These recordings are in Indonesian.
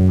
Jadi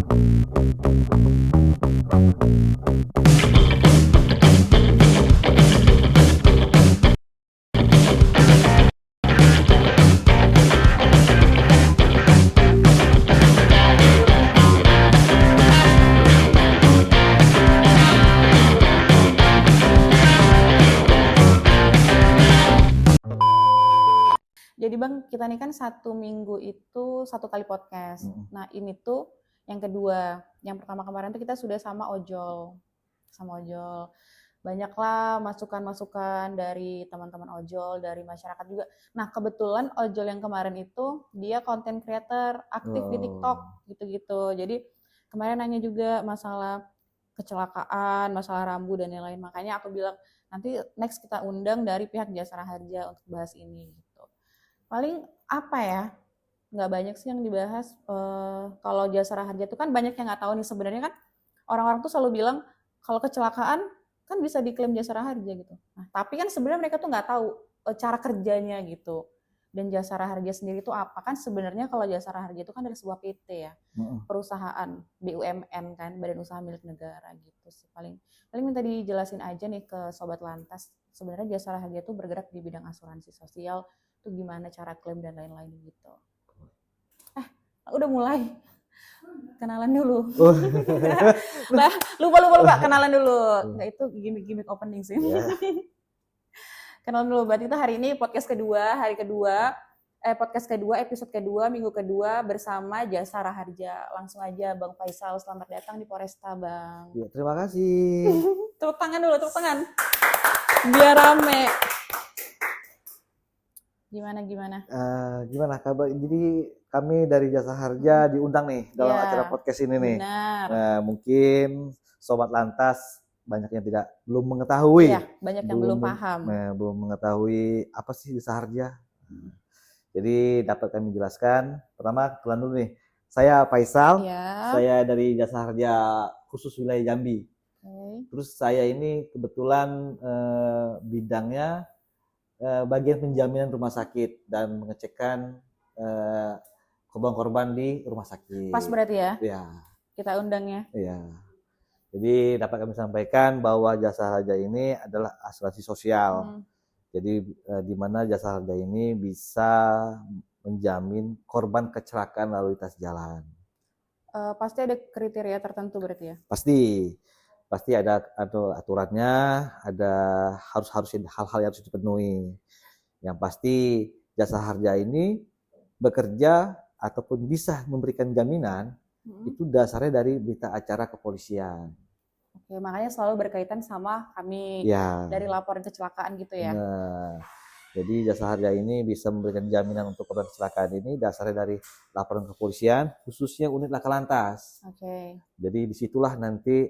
Bang, kita nih kan 1 minggu itu 1 kali podcast. Nah ini tuh yang kedua. Yang pertama kemarin tuh kita sudah sama ojol. Banyaklah masukan-masukan dari teman-teman ojol, dari masyarakat juga. Nah kebetulan ojol yang kemarin itu dia content creator, aktif di TikTok gitu-gitu. Jadi kemarin nanya juga masalah kecelakaan, masalah rambu dan lain-lain. Makanya aku bilang nanti next kita undang dari pihak Jasara Harja untuk bahas ini gitu. Paling apa ya, nggak banyak sih yang dibahas. Kalau Jasara Harja itu kan banyak yang nggak tahu nih sebenarnya kan orang-orang tuh selalu bilang kalau kecelakaan kan bisa diklaim Jasara Harja gitu. Nah, tapi kan sebenarnya mereka tuh nggak tahu cara kerjanya gitu. Dan Jasara Harja sendiri itu apa? Kan sebenarnya kalau Jasara Harja itu kan dari sebuah PT ya, perusahaan BUMN kan, Badan Usaha Milik Negara gitu sih. Paling minta dijelasin aja nih ke Sobat Lantas. Sebenarnya Jasara Harja itu bergerak di bidang asuransi sosial, itu gimana cara klaim dan lain-lain gitu. Udah mulai. Kenalan dulu. Nah, lupa kenalan dulu. Nggak, itu gimmick opening sih. Kenalan dulu. Berarti itu hari ini podcast kedua, podcast kedua, episode kedua, minggu kedua bersama Jasara Harja. Langsung aja Bang Faisal, selamat datang di Poresta, Bang. Ya, terima kasih. Tepuk tangan dulu, biar rame. Gimana? Gimana kabar? Jadi kami dari Jasara Harja diundang nih dalam acara podcast ini nih. Benar. Nah, mungkin Sobat Lantas banyak yang belum mengetahui. Iya, banyak yang belum paham. Belum mengetahui apa sih Jasara Harja. Jadi dapat kami jelaskan. Pertama, kenalan dulu nih. Saya Faisal. Ya. Saya dari Jasara Harja khusus wilayah Jambi. Terus saya ini kebetulan bidangnya bagian penjaminan rumah sakit dan mengecekkan korban-korban di rumah sakit. Pas berarti ya? Iya. Kita undangnya. Iya. Jadi dapat kami sampaikan bahwa Jasara Harja ini adalah asuransi sosial. Jadi di mana Jasara Harja ini bisa menjamin korban kecelakaan lalu lintas jalan. Pasti ada kriteria tertentu berarti ya? Pasti ada aturannya, ada harus hal-hal yang harus dipenuhi. Yang pasti Jasara Harja ini bekerja ataupun bisa memberikan jaminan itu dasarnya dari berita acara kepolisian. Oke, makanya selalu berkaitan sama kami dari laporan kecelakaan gitu ya. Nah, jadi Jasara Harja ini bisa memberikan jaminan untuk korban kecelakaan ini dasarnya dari laporan kepolisian, khususnya unit laka lantas. Jadi disitulah nanti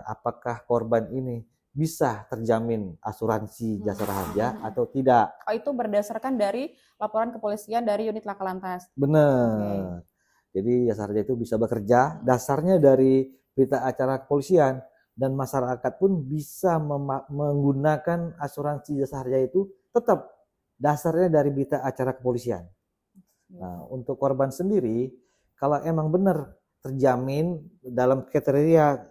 apakah korban ini bisa terjamin asuransi Jasara Harja atau tidak. Oh, itu berdasarkan dari laporan kepolisian dari unit laka lantas. Benar. Jadi Jasara Harja itu bisa bekerja dasarnya dari berita acara kepolisian dan masyarakat pun bisa menggunakan asuransi Jasara Harja itu tetap dasarnya dari berita acara kepolisian. Nah, untuk korban sendiri, kalau emang benar terjamin dalam kriteria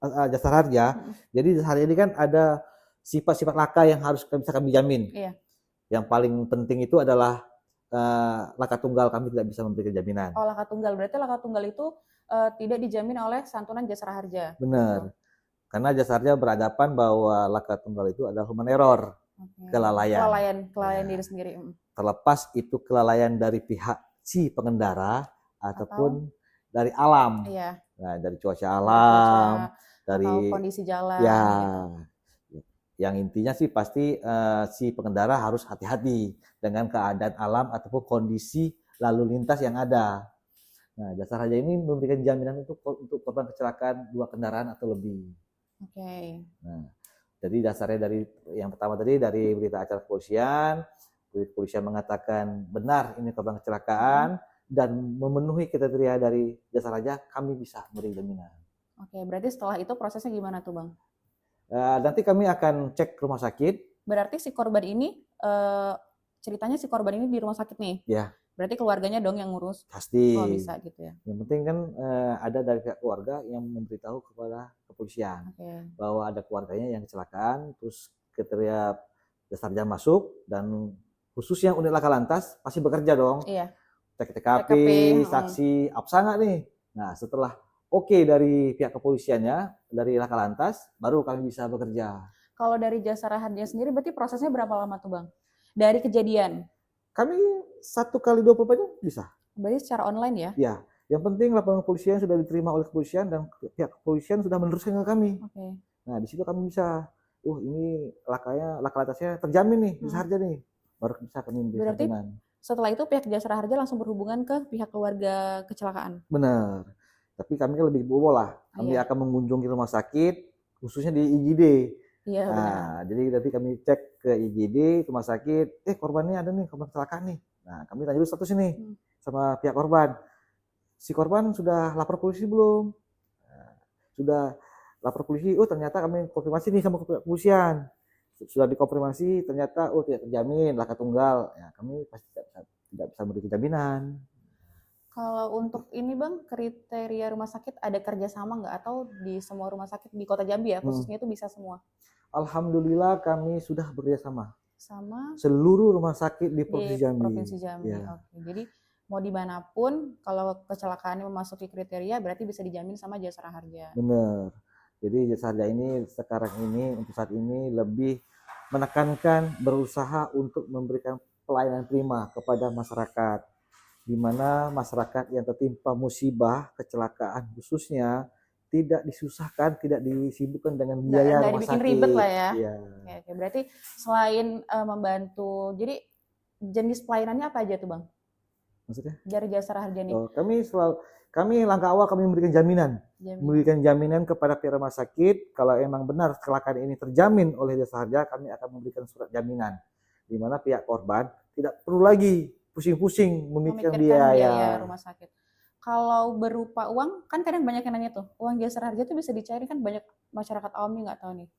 Jasara Harja, jadi Jasara Harja ini kan ada sifat-sifat laka yang harus bisa kami jamin. Yang paling penting itu adalah laka tunggal kami tidak bisa memberikan jaminan. Oh, laka tunggal. Berarti laka tunggal itu tidak dijamin oleh santunan Jasara Harja. Benar. Karena Jasara Harja berhadapan bahwa laka tunggal itu adalah human error. Kelalaian diri sendiri. Terlepas itu kelalaian dari pihak si pengendara ataupun dari alam. Nah, dari cuaca alam, dari kondisi jalan. Ya. Yang intinya sih pasti si pengendara harus hati-hati dengan keadaan alam ataupun kondisi lalu lintas yang ada. Nah, Jasara Harja ini memberikan jaminan untuk korban kecelakaan 2 kendaraan atau lebih. Nah, jadi dasarnya dari yang pertama tadi dari berita acara kepolisian mengatakan benar ini korban kecelakaan dan memenuhi kriteria dari Jasara Harja, kami bisa beri jaminan. Berarti setelah itu prosesnya gimana tuh Bang? Nanti kami akan cek rumah sakit. Berarti si korban ini ceritanya si korban ini di rumah sakit nih. Berarti keluarganya dong yang ngurus Pasti. kalau bisa gitu ya. Yang penting kan ada dari pihak keluarga yang memberitahu kepada kepolisian bahwa ada keluarganya yang kecelakaan, terus kriteria Jasa Raharja masuk, dan khususnya unit laka lantas pasti bekerja dong. Iya. Cek TKP, saksi, absa nggak nih? Nah setelah oke dari pihak kepolisiannya, dari laka lantas, baru kami bisa bekerja. Kalau dari Jasa Raharja sendiri berarti prosesnya berapa lama tuh Bang? Dari kejadian? Kami 1x24 jam bisa. Berarti secara online ya? Ya, yang penting laporan kepolisian sudah diterima oleh kepolisian dan pihak kepolisian sudah meneruskan ke kami. Nah, di situ kami bisa, ini laka lantasnya terjamin nih, Jasa Raharja nih, baru bisa kami memberi santunan. Setelah itu pihak Jasa Raharja langsung berhubungan ke pihak keluarga kecelakaan? Benar, tapi kami kan lebih bobo lah, kami akan mengunjungi rumah sakit, khususnya di IGD. Iya, nah, jadi nanti kami cek ke IGD, rumah sakit, korbannya ada nih, korban kecelakaan nih. Nah, kami tanya dulu status ini sama pihak korban. Si korban sudah lapor polisi belum? Nah, sudah lapor polisi, ternyata kami konfirmasi nih sama kepolisian. Sudah dikonfirmasi, ternyata tidak terjamin, laka tunggal. Ya, kami pasti tidak bisa memberi jaminan. Kalau untuk ini Bang, kriteria rumah sakit ada kerjasama nggak? Atau di semua rumah sakit di Kota Jambi ya, khususnya itu bisa semua? Alhamdulillah kami sudah bekerjasama sama seluruh rumah sakit di Provinsi Jambi. Provinsi Jambi. Ya. Oke. Jadi mau dimanapun kalau kecelakaannya memasuki kriteria berarti bisa dijamin sama Jasa Raharja. Benar. Jadi Jasa Raharja ini sekarang ini untuk saat ini lebih menekankan berusaha untuk memberikan pelayanan prima kepada masyarakat, di mana masyarakat yang tertimpa musibah kecelakaan khususnya tidak disusahkan, tidak disibukkan dengan biaya rumah sakit. Dibikin ribet lah ya. Ya. Oke, berarti selain membantu, jadi jenis pelayanannya apa aja tuh Bang? Maksudnya? Dari Jasa Raharja nih. Kami langkah awal kami memberikan jaminan. Memberikan jaminan kepada pihak rumah sakit, kalau emang benar kecelakaan ini terjamin oleh Jasa Raharja, kami akan memberikan surat jaminan. Di mana pihak korban tidak perlu lagi pusing-pusing memikirkan biaya rumah sakit. Kalau berupa uang, kan kadang banyak yang nanya tuh, uang Jasa Raharja tuh bisa dicairin, kan banyak masyarakat awam nih nggak tahu nih.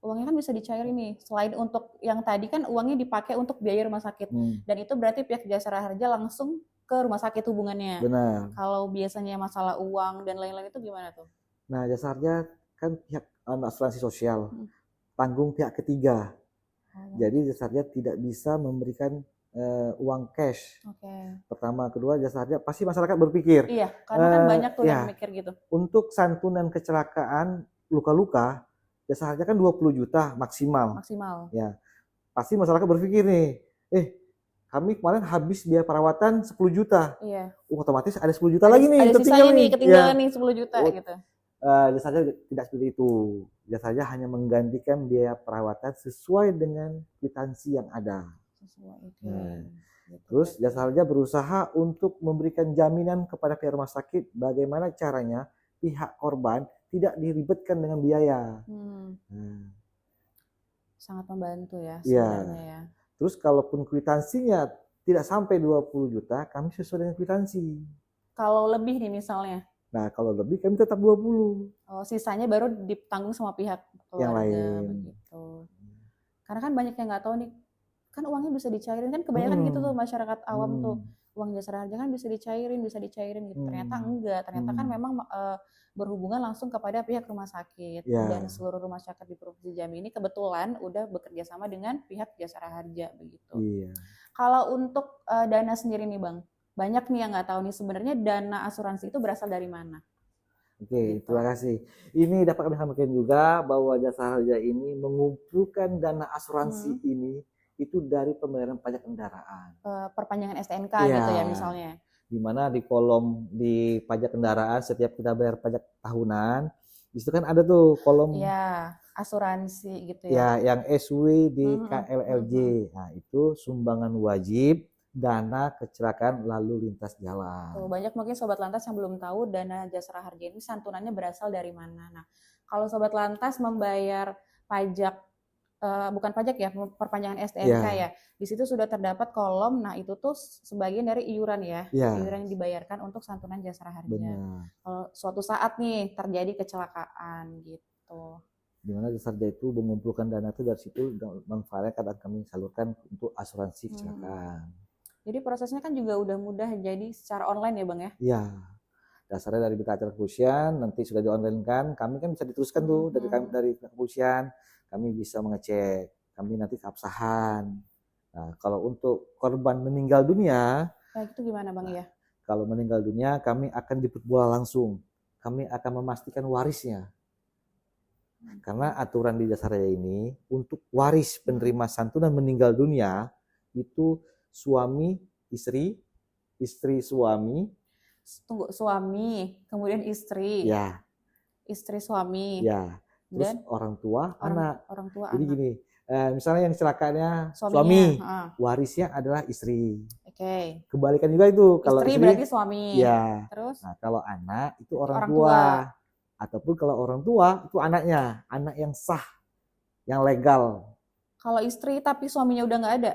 Uangnya kan bisa dicairin nih, selain untuk yang tadi kan uangnya dipakai untuk biaya rumah sakit. Dan itu berarti pihak Jasa Raharja langsung ke rumah sakit hubungannya. Benar. Kalau biasanya masalah uang dan lain-lain itu gimana tuh? Nah, Jasa Raharja kan pihak asuransi sosial, tanggung pihak ketiga. Jadi Jasa Raharja tidak bisa memberikan uang cash. Pertama, kedua, Jasa Raharja pasti masyarakat berpikir. Iya, karena kan banyak tuh yang mikir gitu. Untuk santunan kecelakaan luka-luka, Jasa Raharja kan 20 juta maksimal. Ya, pasti masyarakat berpikir nih, kami kemarin habis biaya perawatan 10 juta. Iya. Otomatis ada 10 juta lagi nih, ketinggalan nih 10 juta gitu. Jasa Raharja tidak seperti itu. Jasa Raharja hanya menggantikan biaya perawatan sesuai dengan kwitansi yang ada. Terus Jasa Raharja berusaha untuk memberikan jaminan kepada pihak rumah sakit bagaimana caranya pihak korban tidak diribetkan dengan biaya. Sangat membantu ya sebenarnya ya. Terus kalaupun kwitansinya tidak sampai 20 juta, kami sesuai dengan kwitansi. Kalau lebih nih misalnya? Nah, kalau lebih kami tetap 20. Sisanya baru ditanggung sama pihak keluarga yang lain. Begitu. Karena kan banyak yang nggak tahu nih, kan uangnya bisa dicairin, kan kebanyakan gitu tuh masyarakat awam tuh, uang Jasa Raharja kan bisa dicairin gitu. Ternyata enggak, ternyata kan memang berhubungan langsung kepada pihak rumah sakit. Dan seluruh rumah sakit di Provinsi Jambi ini kebetulan udah bekerja sama dengan pihak Jasa Raharja begitu. Kalau untuk dana sendiri nih Bang, banyak nih yang nggak tahu nih sebenarnya dana asuransi itu berasal dari mana? Oke, terima kasih. Ini dapat kami sampaikan juga bahwa Jasa Raharja ini mengumpulkan dana asuransi ini itu dari pembayaran pajak kendaraan. Perpanjangan STNK gitu ya misalnya. Di mana di kolom di pajak kendaraan setiap kita bayar pajak tahunan, di situ kan ada tuh kolom asuransi gitu ya. Yang SW di KLLJ. Nah, itu sumbangan wajib dana kecelakaan lalu lintas jalan. Banyak mungkin Sobat Lantas yang belum tahu dana Jasa Raharja ini santunannya berasal dari mana. Nah, kalau Sobat Lantas membayar pajak, bukan pajak ya, perpanjangan STNK ya, di situ sudah terdapat kolom, nah itu tuh sebagian dari iuran ya, iuran yang dibayarkan untuk santunan Jasa Raharja. Kalau suatu saat nih terjadi kecelakaan gitu. Di mana Jasa Raharja itu mengumpulkan dana itu dari situ, manfaatnya kadang kami salurkan untuk asuransi kecelakaan. Jadi prosesnya kan juga udah mudah jadi secara online ya Bang ya? Iya. Dasarnya dari berita acara kepolisian, nanti sudah di-online-kan, kami kan bisa diteruskan tuh dari kepolisian, kami bisa mengecek, kami nanti keabsahan. Nah, kalau untuk korban meninggal dunia, Nah itu gimana Bang ya? kalau meninggal dunia kami akan jemput bola langsung, kami akan memastikan warisnya. Karena aturan di Jasa Raja ini, untuk waris penerima santunan meninggal dunia, itu suami, istri suami, Tunggu, suami, kemudian istri, ya, istri suami, ya, terus dan orang tua, anak. orang tua Jadi anak. gini, misalnya yang kecelakaannya Suaminya, suami, ah. warisnya adalah istri. Oke. Kebalikan juga itu, kalau Istri istri, berarti suami. ya. Terus Nah, kalau anak itu berarti orang orang tua. tua. Ataupun kalau orang tua itu anaknya, anak yang sah, yang legal. Kalau istri tapi suaminya udah nggak ada,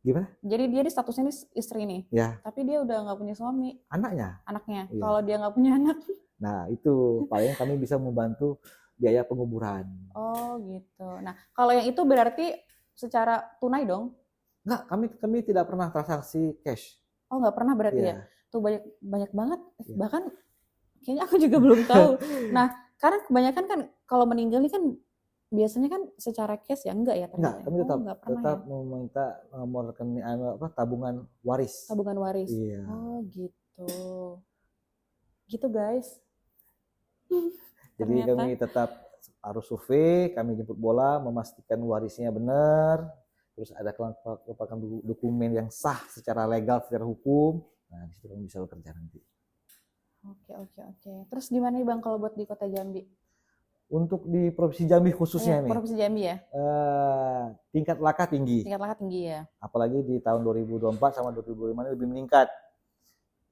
Gimana? jadi dia di statusnya ini istri nih, Ya, tapi dia udah nggak punya suami, anaknya. anaknya. Iya. Kalau dia nggak punya anak, Nah, itu paling kami bisa membantu biaya penguburan. oh gitu. Nah, kalau yang itu berarti secara tunai dong? Enggak, kami tidak pernah transaksi cash. Oh nggak pernah berarti Iya. ya? Tuh banyak banget. Iya. Bahkan kayaknya aku juga belum tahu. Nah, karena kebanyakan kan kalau meninggal ini kan biasanya kan secara cash ya enggak ya Enggak, ternyata. kami Oh, tetap enggak pernah tetap ya. meminta nomor rekening tabungan waris. Tabungan waris. Iya. Oh gitu. Gitu guys. Jadi Ternyata. kami tetap harus survei, kami jemput bola, memastikan warisnya benar, terus ada kelengkapan dokumen yang sah secara legal, secara hukum. Nah, di situ kami bisa bekerja nanti. Oke. Terus gimana nih Bang kalau buat di Kota Jambi? Untuk di Provinsi Jambi khususnya nih, Provinsi Jambi ya? tingkat laka tinggi. Tingkat laka tinggi ya? Apalagi di tahun 2024 sama 2025 ini lebih meningkat.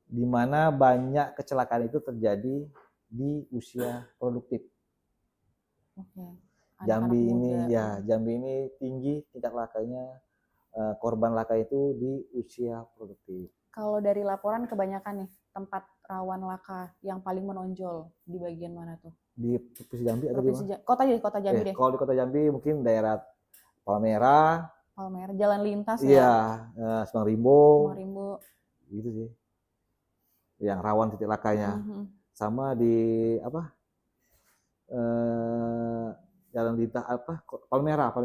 Di mana banyak kecelakaan itu terjadi di usia produktif. Oke. Jambi Anak-anak ini muda. Jambi ini tinggi tingkat lakanya, korban laka itu di usia produktif. Kalau dari laporan kebanyakan nih tempat rawan laka yang paling menonjol di bagian mana tuh? Di Provinsi Jambi atau di mana? Kota Jambi deh. Kalau di Kota Jambi mungkin daerah Palmera, Jalan lintas ya. iya, Semang Rimbo, gitu sih, yang rawan titik lakanya. Sama di apa? Jalan lintas Palmera.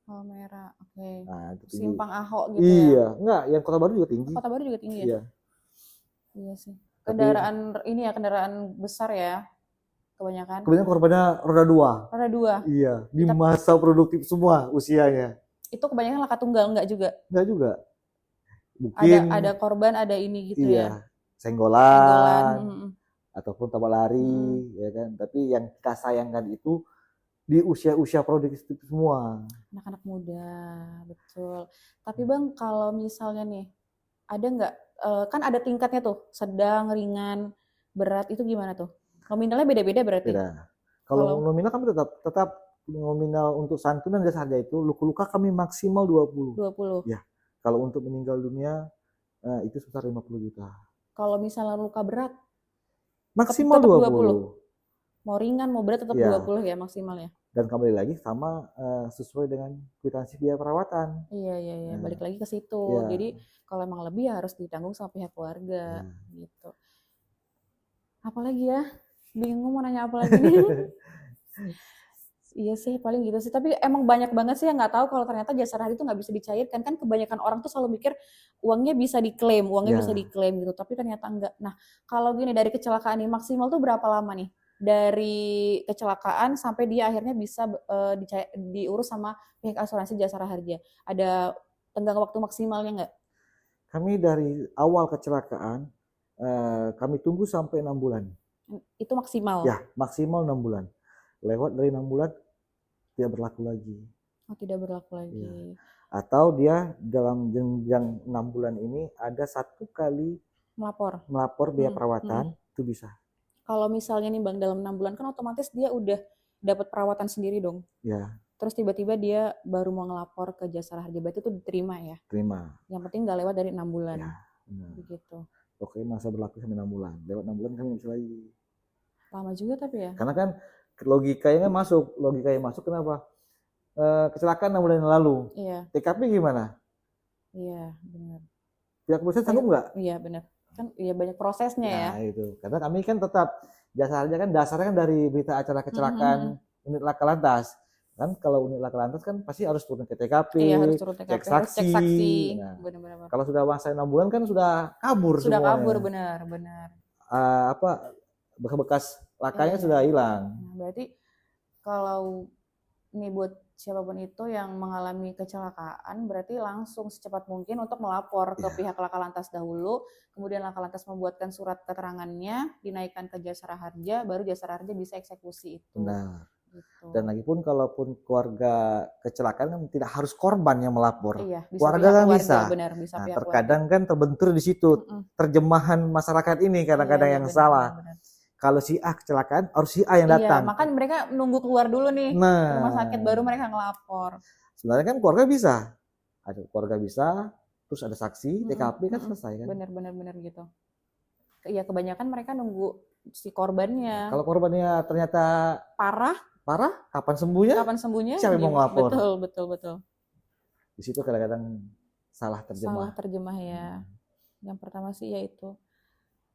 Oke. Nah, itu Simpang Ahok gitu iya, ya. Enggak, yang Kota Baru juga tinggi. Kota Baru juga tinggi ya? Iya. Iya sih. Kendaraan besar ya. Kebanyakan Korbannya roda 2. Roda 2. Iya, di masa produktif semua usianya. Itu kebanyakan laka tunggal enggak juga? Enggak juga. Mungkin ada korban, ada ini gitu ya. Senggolan. Ataupun tabrak lari, ya kan. Tapi yang kita sayangkan itu di usia-usia produktif semua. Anak-anak muda, betul. Tapi Bang, kalau misalnya nih, ada nggak, kan ada tingkatnya tuh, sedang, ringan, berat, itu gimana tuh? Nominalnya beda-beda berarti? Beda. Kalau nominal kami tetap nominal untuk santunan jasa harja itu, luka-luka kami maksimal 20. 20? Ya. Kalau untuk meninggal dunia, itu sekitar 50 juta. Kalau misalnya luka berat? Maksimal 20. Mau ringan, mau berat tetap 20 ya maksimalnya. Dan kembali lagi sama sesuai dengan kwitansi biaya perawatan. Iya. Balik lagi ke situ. Ya. Jadi kalau emang lebih ya harus ditanggung sama pihak keluarga gitu. Apalagi ya? Bingung mau nanya apa lagi nih. Iya sih paling gitu sih. Tapi emang banyak banget sih yang nggak tahu kalau ternyata jasa harja itu nggak bisa dicairkan. Kan kebanyakan orang tuh selalu mikir uangnya bisa diklaim gitu. Tapi ternyata enggak. Nah kalau gini dari kecelakaan ini maksimal tuh berapa lama nih? Dari kecelakaan sampai dia akhirnya bisa diurus sama pihak asuransi jasa harja. Ada tenggang waktu maksimalnya nggak? Kami dari awal kecelakaan kami tunggu sampai 6 bulan. Itu maksimal? Ya, maksimal 6 bulan. Lewat dari 6 bulan tidak berlaku lagi. Oh, tidak berlaku lagi. Ya. Atau dia dalam jenjang 6 bulan ini ada 1 kali melapor biaya perawatan, itu bisa. Kalau misalnya nih Bang dalam 6 bulan kan otomatis dia udah dapat perawatan sendiri dong. Ya. Terus tiba-tiba dia baru mau ngelapor ke jasa harja, berarti itu diterima ya? Terima. Yang penting nggak lewat dari 6 bulan. Ya, begitu. Oke, masa berlaku sampai 6 bulan. Lewat 6 bulan kan nggak bisa lagi. Lama juga tapi ya? Karena kan logikanya masuk kenapa? Kecelakaan 6 bulan yang lalu. Iya. TKP gimana? Iya, benar. pihak kepolisian sanggup nggak? Iya benar. Kan iya banyak prosesnya ya. Nah itu, karena kami kan tetap jasa harja kan dasarnya kan dari berita acara kecelakaan unit laka lantas. Kan kalau unit laka lantas kan pasti harus turun ke TKP, Iya harus turun TKP, cek harus cek saksi. Nah, Benar-benar. kalau sudah masa 6 bulan kan sudah kabur Sudah semuanya. kabur benar. Apa bekas lakanya sudah hilang. Nah, berarti kalau ini buat siapapun itu yang mengalami kecelakaan, berarti langsung secepat mungkin untuk melapor ke pihak Laka Lantas dahulu, kemudian Laka Lantas membuatkan surat keterangannya, dinaikkan ke Jasara Harja, baru Jasara Harja bisa eksekusi itu. Nah, gitu. Dan lagi pun kalaupun keluarga kecelakaan kan tidak harus korban yang melapor. Iya, bisa keluarga kan bisa. Benar, bisa nah, pihak terkadang kan terbentur di situ terjemahan masyarakat ini kadang-kadang yang salah. Benar. Kalau si A kecelakaan, harus si A yang datang. Iya, makanya mereka nunggu keluar dulu nih rumah sakit, baru mereka ngelapor. Sebenarnya kan keluarga bisa. Ada keluarga bisa, terus ada saksi, TKP kan selesai kan. Benar gitu. Iya, kebanyakan mereka nunggu si korbannya. Kalau korbannya ternyata parah, kapan sembuhnya? Siapa yang mau ngelapor? Betul. Di situ kadang-kadang salah terjemah. Salah terjemah ya. Yang pertama sih yaitu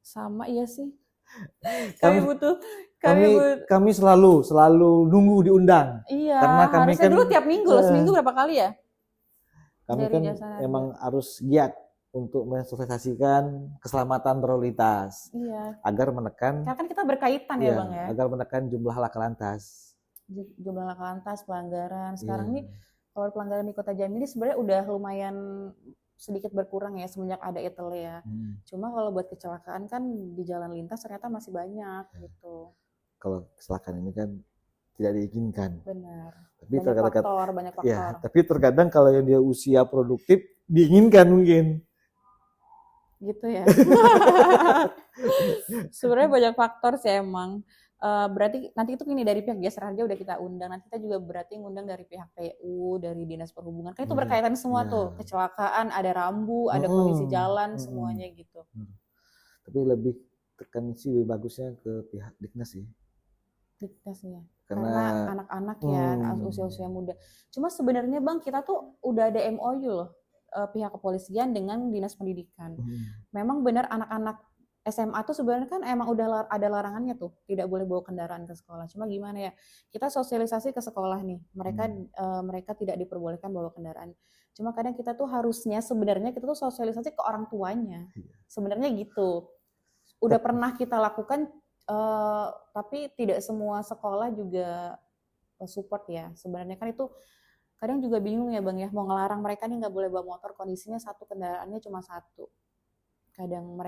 sama iya sih. Kami selalu nunggu diundang. Iya, karena kami harusnya kan dulu tiap minggu loh, seminggu berapa kali ya? Kami kan emang harus giat untuk mensosialisasikan keselamatan berlalu lintas. Iya. Agar menekan. Karena kan kita berkaitan ya Bang ya. Agar menekan jumlah laka lantas. Jumlah laka lantas, pelanggaran. Sekarang nih kalau pelanggaran di Kota Jambi ini sebenarnya udah lumayan sedikit berkurang ya semenjak ada ETLE ya. Cuma kalau buat kecelakaan kan di jalan lintas ternyata masih banyak gitu. Kalau kecelakaan ini kan tidak diinginkan. Benar. Tapi banyak faktor. Ya, tapi terkadang kalau yang dia usia produktif diinginkan mungkin. Gitu ya. Sebenarnya banyak faktor sih emang. Berarti nanti itu gini dari pihak Jasara Harja udah kita undang, nanti kita juga berarti ngundang dari pihak PU, dari Dinas Perhubungan, kan itu berkaitan semua tuh, kecelakaan, ada rambu, ada kondisi jalan, semuanya gitu. Tapi lebih tekan sih lebih bagusnya ke pihak Diknas sih. Diknas ya, karena anak-anak ya, usia-usia muda. Cuma sebenarnya Bang, kita tuh udah ada MOU loh, pihak kepolisian dengan Dinas Pendidikan. Memang benar anak-anak SMA tuh sebenarnya kan emang udah ada larangannya tuh, tidak boleh bawa kendaraan ke sekolah. Cuma gimana ya, kita sosialisasi ke sekolah nih, mereka tidak diperbolehkan bawa kendaraan. Cuma kadang kita tuh harusnya sebenarnya kita tuh sosialisasi ke orang tuanya, sebenarnya gitu. Udah pernah kita lakukan, tapi tidak semua sekolah juga support ya. Sebenarnya kan itu kadang juga bingung ya Bang ya, mau ngelarang mereka nih nggak boleh bawa motor, kondisinya satu kendaraannya cuma satu. Kadang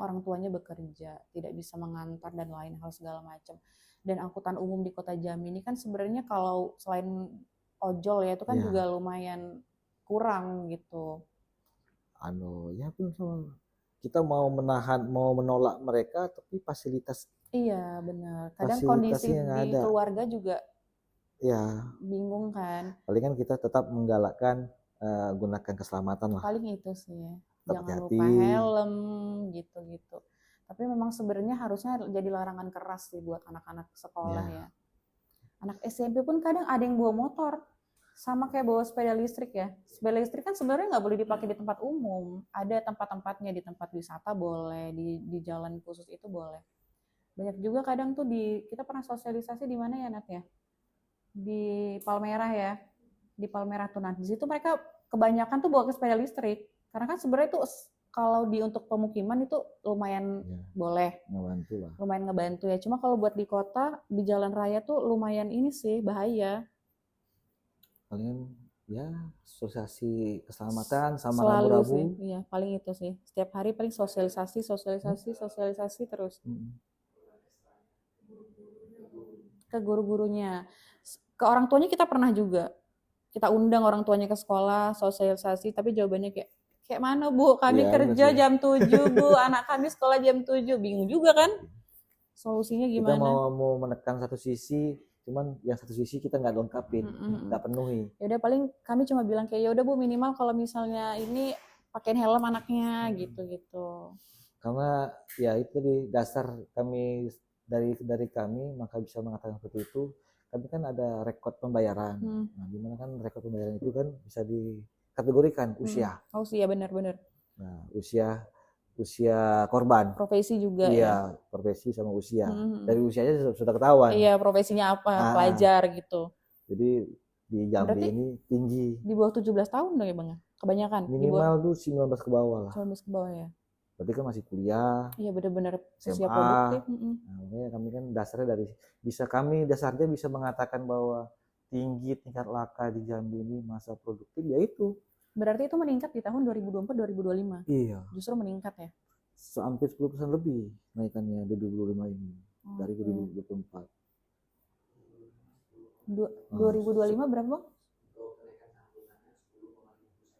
orang tuanya bekerja, tidak bisa mengantar dan lain hal segala macam. Dan angkutan umum di Kota Jambi ini kan sebenarnya kalau selain ojol ya itu kan juga lumayan kurang gitu. Ya pun sama. Kita mau menolak mereka tapi fasilitas. Iya benar. Kadang kondisi di keluarga juga bingung kan. Palingan kita tetap menggalakkan gunakan keselamatan lah. Paling itu sih. Jangan lupa helm gitu. Tapi memang sebenarnya harusnya jadi larangan keras sih buat anak-anak sekolah ya. Anak SMP pun kadang ada yang bawa motor, sama kayak bawa sepeda listrik ya. Sepeda listrik kan sebenarnya nggak boleh dipakai di tempat umum. Ada tempat-tempatnya, di tempat wisata boleh, di jalan khusus itu boleh. Banyak juga kadang tuh kita pernah sosialisasi di mana ya Nat ya? Di Palmerah ya. Di Palmerah tuh Nat. Di situ mereka kebanyakan tuh bawa ke sepeda listrik. Karena kan sebenarnya itu kalau untuk pemukiman itu lumayan boleh. Lumayan ngebantu ya. Cuma kalau buat di kota, di jalan raya tuh lumayan ini sih bahaya. Paling sosialisasi keselamatan sama rambu-rambu. Iya, paling itu sih. Setiap hari paling sosialisasi terus. Ke guru-gurunya. Ke orang tuanya kita pernah juga. Kita undang orang tuanya ke sekolah, sosialisasi, tapi jawabannya kayak mana Bu, kami kerja jam 7 Bu, anak kami sekolah jam 7, bingung juga kan? Solusinya gimana? Kita mau menekan satu sisi, cuman yang satu sisi kita nggak lengkapin, nggak penuhi. Ya udah paling kami cuma bilang kayak ya udah Bu, minimal kalau misalnya ini pakein helm anaknya gitu. Karena ya itu di dasar kami dari kami maka bisa mengatakan seperti itu. Tapi kan ada rekod pembayaran. Nah, dimana kan rekod pembayaran itu kan bisa dikategorikan usia. Usia benar-benar. Nah, usia korban. Profesi juga ya. Iya, profesi sama usia. Mhm. Dari usianya sudah ketahuan. Iya, profesinya apa, Ah, pelajar gitu. Jadi di Jambi Berarti ini tinggi. di bawah 17 tahun dong ya Bang ya? Kebanyakan di bawah Minimal tuh 19 ke bawah lah. 19 ke bawah ya. Berarti kan masih kuliah, Iya benar-benar usia SMA. produktif. Nah, makanya kami kan dasarnya dasarnya bisa mengatakan bahwa tinggi tingkat laka di Jambi ini masa produktif yaitu. Berarti itu meningkat di tahun 2024-2025. Iya. Justru meningkat ya. Hampir 10% lebih naikannya di 2025 ini dari 2024. 2025 berapa Bang?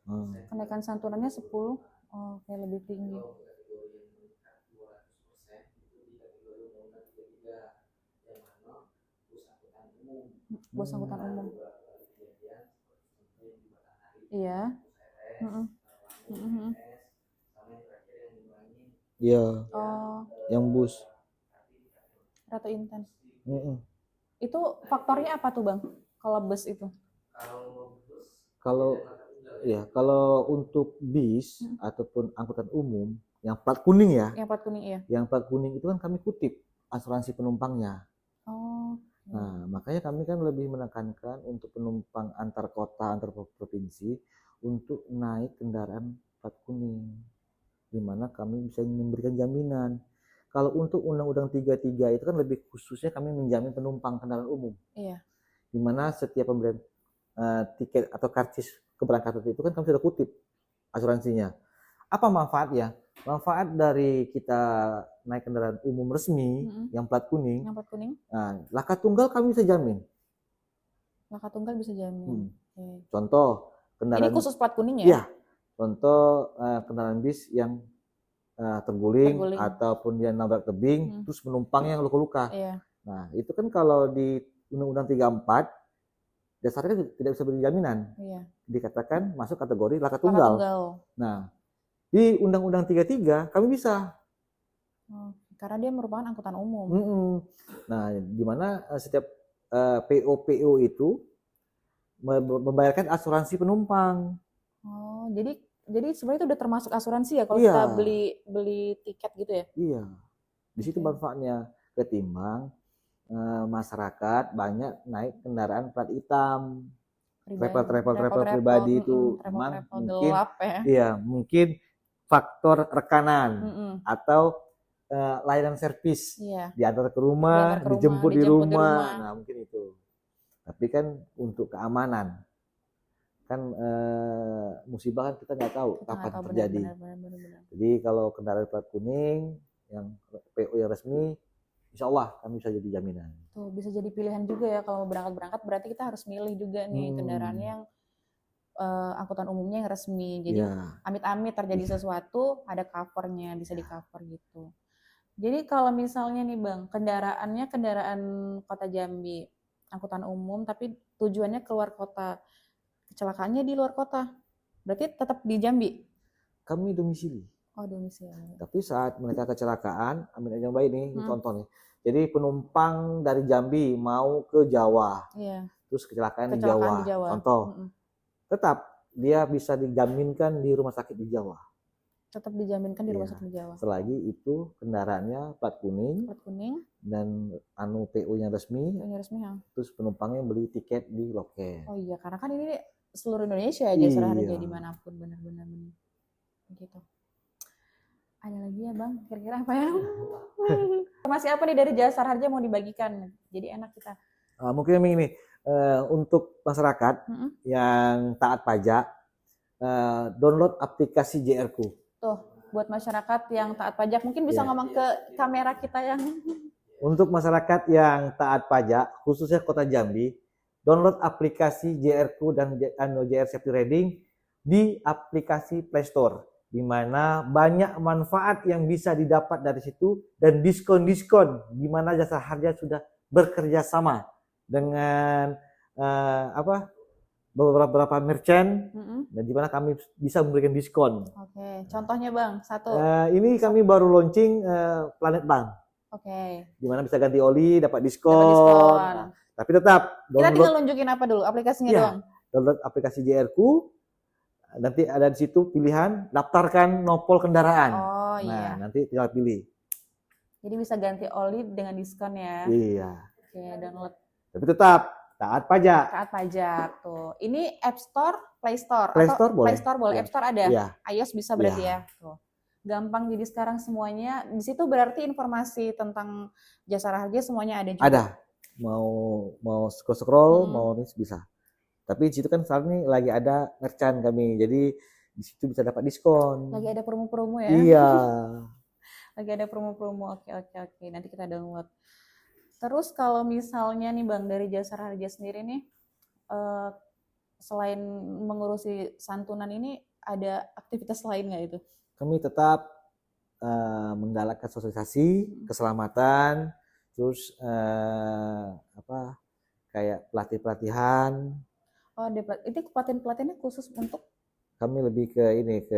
Hmm. Kenaikan santunannya 10. Oh, kayak lebih tinggi. Bos angkutan umum. Iya. Mm-mm. Mm-mm. Iya, Oh, yang bus. Ratu Inten. Mm-mm. Itu faktornya apa tuh Bang? Kalau bus itu? Kalau untuk bis ataupun angkutan umum yang plat kuning ya, Yang plat kuning iya. yang plat kuning itu kan kami kutip asuransi penumpangnya. Oh. Nah, makanya kami kan lebih menekankan untuk penumpang antar kota, antar provinsi untuk naik kendaraan plat kuning, di mana kami bisa memberikan jaminan. Kalau untuk Undang-Undang 33 itu kan lebih khususnya kami menjamin penumpang kendaraan umum. Iya. Di mana setiap pembelian tiket atau karcis keberangkatan itu kan kami sudah kutip asuransinya. Apa manfaatnya? Manfaat dari kita naik kendaraan umum resmi yang plat kuning. Yang plat kuning. Nah, laka tunggal kami bisa jamin. Laka tunggal bisa jamin. Okay. Contoh kendaraan. Ini khusus plat kuning ya? Iya. Contoh kendaraan bis yang terguling ataupun dia nabrak tebing, terus penumpangnya yang luka-luka. Iya. Nah, itu kan kalau di Undang-Undang 34 dasarnya tidak bisa beri jaminan. Iya. Dikatakan masuk kategori laka tunggal. Nah, di Undang-Undang 33 kami bisa. Karena dia merupakan angkutan umum. Nah, di mana setiap PO itu membayarkan asuransi penumpang. Oh, jadi sebenarnya itu udah termasuk asuransi ya kalau kita beli tiket gitu ya? Iya. Di situ manfaatnya ketimbang masyarakat banyak naik kendaraan plat hitam, travel pribadi itu memang mungkin gelap ya. Iya, mungkin faktor rekanan atau layanan servis diantar ke rumah, dijemput di rumah. Nah, mungkin itu. Tapi kan untuk keamanan kan musibah kan kita nggak tahu kapan terjadi. Benar. Jadi kalau kendaraan plat kuning yang PO yang resmi, insya Allah kami bisa jadi jaminan. Tuh bisa jadi pilihan juga ya kalau berangkat berarti kita harus milih juga nih kendaraan yang angkutan umumnya yang resmi. Jadi amit-amit terjadi sesuatu ada covernya, bisa di cover gitu. Jadi kalau misalnya nih Bang, kendaraannya kendaraan kota Jambi, angkutan umum tapi tujuannya keluar kota, kecelakaannya di luar kota, berarti tetap di Jambi? Kami domisili. Oh, domisili. Tapi saat mereka kecelakaan, ambil yang baik nih, contoh nih. Jadi penumpang dari Jambi mau ke Jawa, terus kecelakaan di Jawa. Contoh, tetap dia bisa dijaminkan di rumah sakit di Jawa. Tetap dijaminkan di rumah sakit di Jawa. Selagi itu kendaraannya plat kuning dan PO-nya resmi. Terus penumpangnya beli tiket di loket. Oh iya, karena kan ini seluruh Indonesia ya jasa harga dimanapun, benar-benar gitu. Ada lagi ya Bang, kira-kira apa ya? Informasi apa nih dari jasa harga mau dibagikan? Jadi enak kita. Mungkin ini untuk masyarakat yang taat pajak, download aplikasi JR-ku. Tuh, buat masyarakat yang taat pajak, mungkin bisa ngomong ke kamera kita yang. Untuk masyarakat yang taat pajak, khususnya Kota Jambi, download aplikasi JR-ku dan JR Safety Reading di aplikasi Play Store, di mana banyak manfaat yang bisa didapat dari situ dan diskon-diskon di mana jasa harga sudah bekerja sama dengan beberapa merchant dan di mana kami bisa memberikan diskon. Oke, contohnya Bang, satu. Ini kami baru launching Planet Bank. Oke. Di mana bisa ganti oli, dapat diskon. Nah, tapi tetap download. Kita tinggal nunjukin apa dulu? Aplikasinya doang. Download aplikasi JR-ku. nanti ada di situ pilihan daftarkan nopol kendaraan. Oh Nah, iya. nanti tinggal pilih. Jadi bisa ganti oli dengan diskon ya. Iya. Oke, download Tapi tetap taat pajak. taat pajak tuh. Ini App Store, Play Store Play atau Store boleh. Play Store boleh, Iya. App Store ada. Iya. iOS bisa berarti Iya. ya. Tuh. Gampang jadi sekarang semuanya. Di situ berarti informasi tentang Jasara Harja semuanya ada juga. Ada. Mau scroll mau ini bisa. Tapi di situ kan saat ini lagi ada merchant kami. Jadi di situ bisa dapat diskon. Lagi ada promo-promo ya. Iya. Lagi ada promo-promo. Oke. Nanti kita download. Terus kalau misalnya nih Bang, dari Jasara Harja sendiri nih, selain mengurusi santunan ini, ada aktivitas lain nggak itu? Kami tetap menggalakkan sosialisasi, keselamatan, terus kayak pelatihan. Oh, itu pelatihannya khusus untuk? Kami lebih ke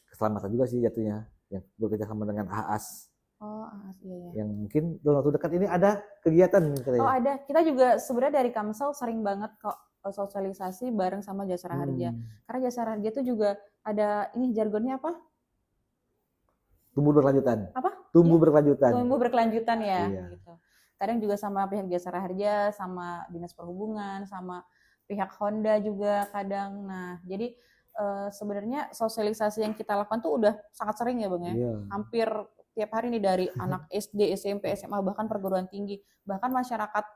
keselamatan juga sih jatuhnya, yang bekerja sama dengan AAS. Oh, iya. Yang mungkin dalam waktu dekat ini ada kegiatan katanya. Oh, ada. Kita juga sebenarnya dari Kamsel sering banget kok sosialisasi bareng sama Jasara Harja. Karena Jasara Harja itu juga ada ini jargonnya apa? Tumbuh berkelanjutan. Apa? Tumbuh berkelanjutan. Tumbuh berkelanjutan ya. Iya. Gitu. Kadang juga sama pihak Jasara Harja, sama Dinas Perhubungan, sama pihak Honda juga kadang. Nah, jadi sebenarnya sosialisasi yang kita lakukan tuh udah sangat sering ya Bang ya. Iya. Hampir tiap hari nih dari anak SD, SMP, SMA, bahkan perguruan tinggi. Bahkan masyarakat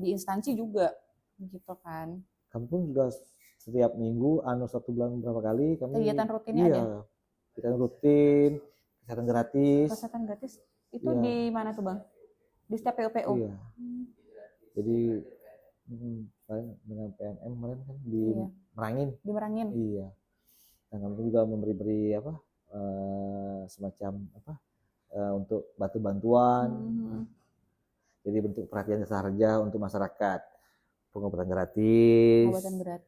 di instansi juga gitu kan. Kami pun juga setiap minggu, 1 bulan berapa kali kami kegiatan rutinnya ada? Kegiatan rutin, kesehatan gratis. Kesehatan gratis itu di mana tuh Bang? Di setiap PUPU? Iya. Jadi dengan PNM kemarin kan di Merangin. Di Merangin. Iya. Dan kami juga memberi semacam untuk bantuan. Jadi bentuk perhatian Jasara Harja untuk masyarakat. Pengobatan gratis.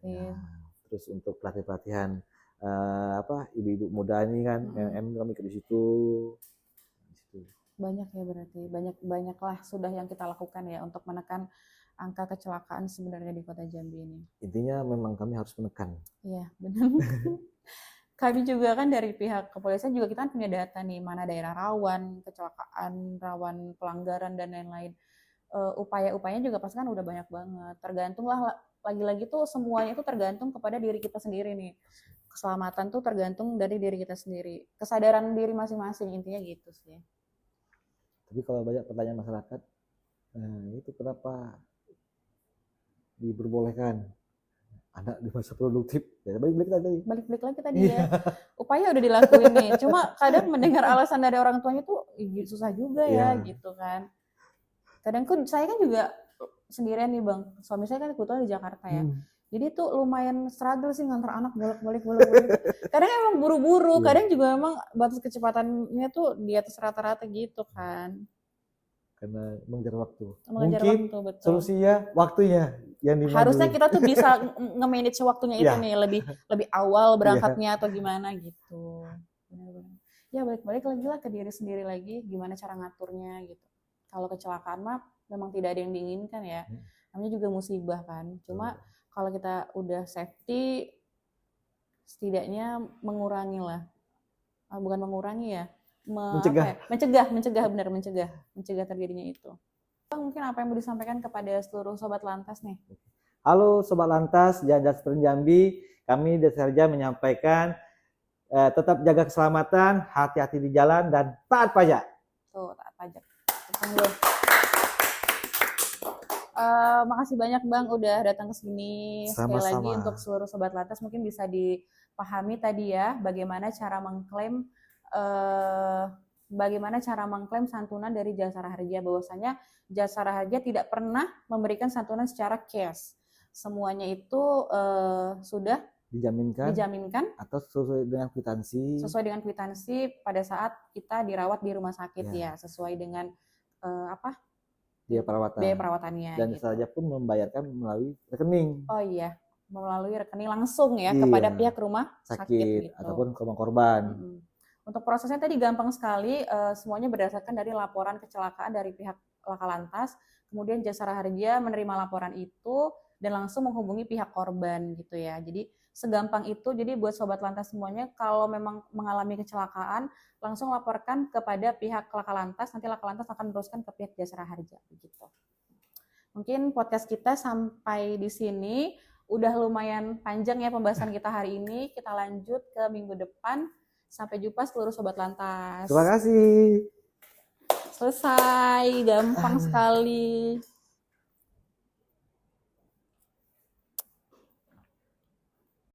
Nah, terus untuk pelatihan ibu-ibu muda ini kan, kami ke di situ. Banyak ya berarti, banyaklah sudah yang kita lakukan ya untuk menekan angka kecelakaan sebenarnya di Kota Jambi ini. Intinya memang kami harus menekan. Iya, benar. Kami juga kan dari pihak kepolisian juga kita kan punya data nih, mana daerah rawan kecelakaan, rawan pelanggaran dan lain-lain. Upaya-upayanya juga pasti kan udah banyak banget. Tergantung lah, lagi-lagi tuh semuanya itu tergantung kepada diri kita sendiri nih. Keselamatan tuh tergantung dari diri kita sendiri. Kesadaran diri masing-masing, intinya gitu sih. Tapi kalau banyak pertanyaan masyarakat, itu kenapa diperbolehkan anak di masa produktif? Ya, balik lagi tadi ya. Upaya udah dilakuin nih. Cuma kadang mendengar alasan dari orang tuanya tuh susah juga ya gitu kan. Kadang saya kan juga sendirian nih Bang. Suami saya kan kebetulan di Jakarta ya. Jadi tuh lumayan struggle sih ngantar anak bolak-balik. Kadang emang buru-buru, kadang juga emang batas kecepatannya tuh di atas rata-rata gitu kan. Karena mengejar waktu. Mungkin betul. Solusinya waktunya yang dimana. Harusnya kita tuh bisa nge-manage waktunya itu nih, lebih awal berangkatnya atau gimana gitu. Benar-benar. Ya balik-balik lagi lah ke diri sendiri lagi, gimana cara ngaturnya gitu. Kalau kecelakaan mah memang tidak ada yang diinginkan ya. Namanya juga musibah kan. Cuma kalau kita udah safety, setidaknya mengurangi lah. Bukan mengurangi ya. Mencegah terjadinya itu. Mungkin apa yang mau disampaikan kepada seluruh Sobat Lantas nih? Halo Sobat Lantas, Jajar Sprint Jambi. Kami Jasara Harja menyampaikan tetap jaga keselamatan, hati-hati di jalan, dan taat pajak. Tuh, taat pajak. Makasih banyak Bang udah datang ke sini. Sekali lagi untuk seluruh Sobat Lantas mungkin bisa dipahami tadi ya bagaimana cara mengklaim santunan dari Jasara Harja. Bahwasanya Jasara Harja tidak pernah memberikan santunan secara cash. Semuanya itu sudah dijaminkan atau sesuai dengan kwitansi pada saat kita dirawat di rumah sakit ya, sesuai dengan biaya perawatannya. Dan Jasara Harja pun membayarkan melalui rekening. Oh iya, melalui rekening langsung ya kepada pihak rumah sakit gitu. Ataupun korban. Untuk prosesnya tadi gampang sekali, semuanya berdasarkan dari laporan kecelakaan dari pihak Laka Lantas. Kemudian Jasara Harja menerima laporan itu dan langsung menghubungi pihak korban gitu ya. Jadi segampang itu. Jadi buat Sobat Lantas semuanya, kalau memang mengalami kecelakaan, langsung laporkan kepada pihak Laka Lantas, nanti Laka Lantas akan meneruskan ke pihak Jasara Harja begitu. Mungkin podcast kita sampai di sini. Udah lumayan panjang ya pembahasan kita hari ini. Kita lanjut ke minggu depan. Sampai jumpa seluruh Sobat Lantas. Terima kasih. Selesai, gampang sekali.